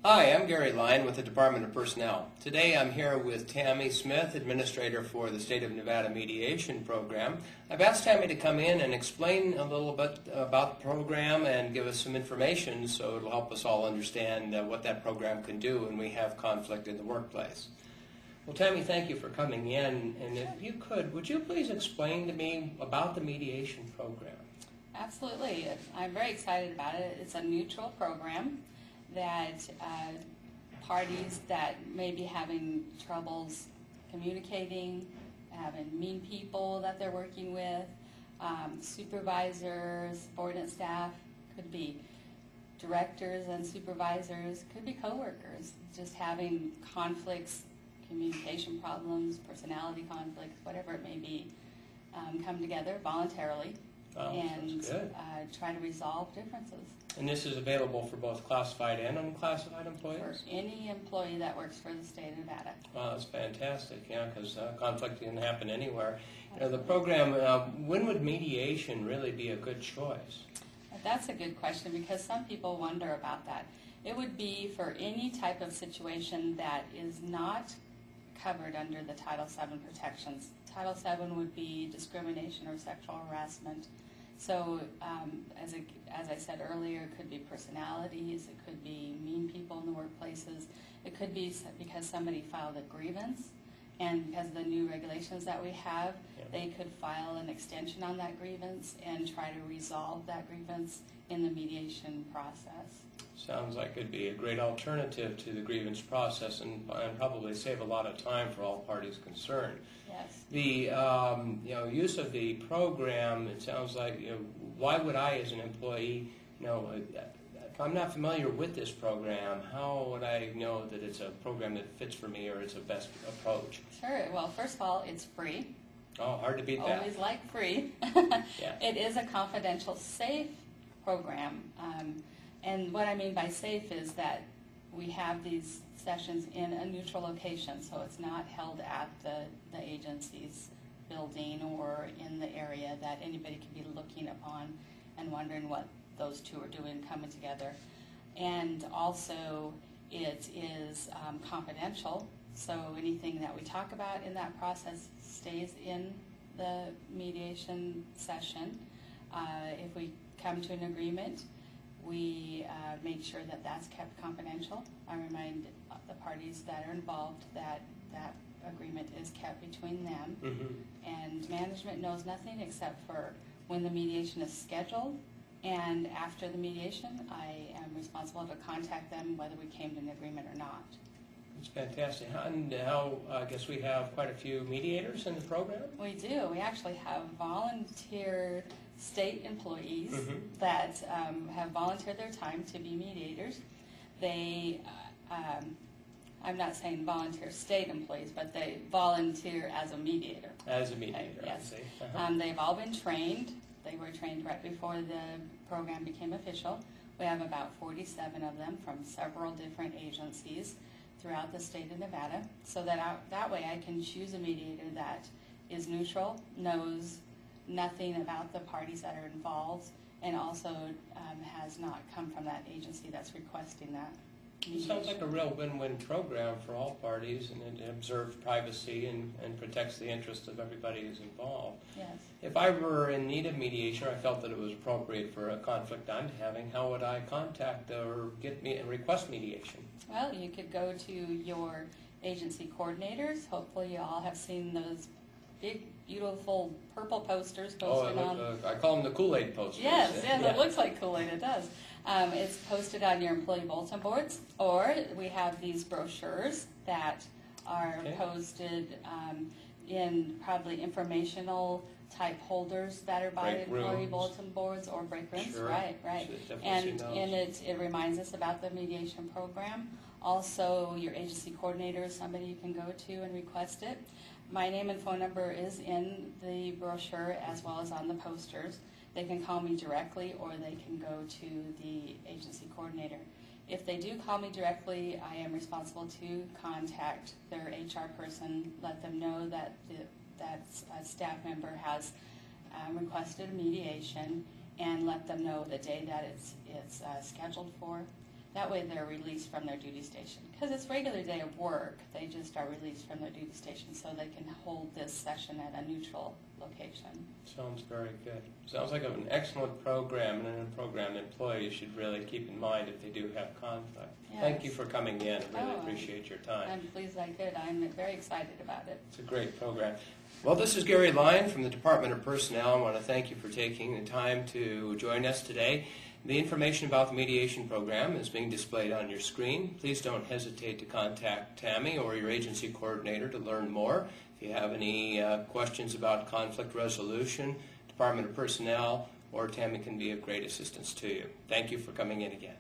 Hi, I'm Gary Lyon with the Department of Personnel. Today I'm here with Tammy Smith, Administrator for the State of Nevada Mediation Program. I've asked Tammy to come in and explain a little bit about the program and give us some information so it'll help us all understand what that program can do when we have conflict in the workplace. Well, Tammy, thank you for coming in, and if you could, would you please explain to me about the mediation program? Absolutely. I'm very excited about it. It's a neutral program that parties that may be having troubles communicating, having mean people that they're working with, supervisors, subordinate staff, could be directors and supervisors, could be coworkers, just having conflicts, communication problems, personality conflicts, whatever it may be, come together voluntarily and try to resolve differences. And this is available for both classified and unclassified employees? For any employee that works for the state of Nevada. Wow, that's fantastic, yeah, because conflict can happen anywhere. You know, the program, when would mediation really be a good choice? That's a good question because some people wonder about that. It would be for any type of situation that is not covered under the Title VII protections. Title VII would be discrimination or sexual harassment. So, as I said earlier, it could be personalities, it could be mean people in the workplaces, it could be because somebody filed a grievance, and because of the new regulations that we have, they could file an extension on that grievance and try to resolve that grievance in the mediation process. Sounds like it'd be a great alternative to the grievance process and probably save a lot of time for all parties concerned. Yes. The use of the program, it sounds like, why would I as an employee, if I'm not familiar with this program, how would I know that it's a program that fits for me or it's a best approach? Sure. Well, first of all, it's free. Oh, hard to beat that. Always like free. Yeah. It is a confidential, safe program. And what I mean by safe is that we have these sessions in a neutral location, so it's not held at the agency's building or in the area that anybody could be looking upon and wondering what those two are doing coming together. And also it is confidential, so anything that we talk about in that process stays in the mediation session. If we come to an agreement, we make sure that that's kept confidential. I remind the parties that are involved that that agreement is kept between them. Mm-hmm. And management knows nothing except for when the mediation is scheduled, and after the mediation, I am responsible to contact them whether we came to an agreement or not. It's fantastic. And I guess we have quite a few mediators in the program? We do. We actually have volunteer state employees that have volunteered their time to be mediators. They, I'm not saying volunteer state employees, but they volunteer as a mediator. As a mediator, okay, yes. I see. They've all been trained. They were trained right before the program became official. We have about 47 of them from several different agencies throughout the state of Nevada, so that way I can choose a mediator that is neutral, knows nothing about the parties that are involved, and also has not come from that agency that's requesting that mediation. It sounds like a real win-win program for all parties, and it observes privacy and protects the interests of everybody who's involved. Yes. If I were in need of mediation, or I felt that it was appropriate for a conflict I'm having, how would I contact or request mediation? Well, you could go to your agency coordinators. Hopefully you all have seen those big, beautiful purple posters posted on... I call them the Kool-Aid posters. Yes, yeah. It looks like Kool-Aid, it does. It's posted on your employee bulletin boards, or we have these brochures that are posted in probably informational type holders that are by employee bulletin boards or break rooms. Sure. Right. And in it reminds us about the mediation program. Also, your agency coordinator is somebody you can go to and request it. My name and phone number is in the brochure as well as on the posters. They can call me directly or they can go to the agency coordinator. If they do call me directly, I am responsible to contact their HR person, let them know that that staff member has requested a mediation, and let them know the day that it's scheduled for. That way they're released from their duty station. Because it's regular day of work, they just are released from their duty station so they can hold this session at a neutral location. Sounds very good. Sounds like an excellent program, and a program employees should really keep in mind if they do have conflict. Yes. Thank you for coming in. I really Oh, appreciate your time. I'm pleased I could. I'm very excited about it. It's a great program. Well, this is Gary Lyon from the Department of Personnel. I want to thank you for taking the time to join us today. The information about the mediation program is being displayed on your screen. Please don't hesitate to contact Tammy or your agency coordinator to learn more. If you have any questions about conflict resolution, Department of Personnel, or Tammy can be of great assistance to you. Thank you for coming in again.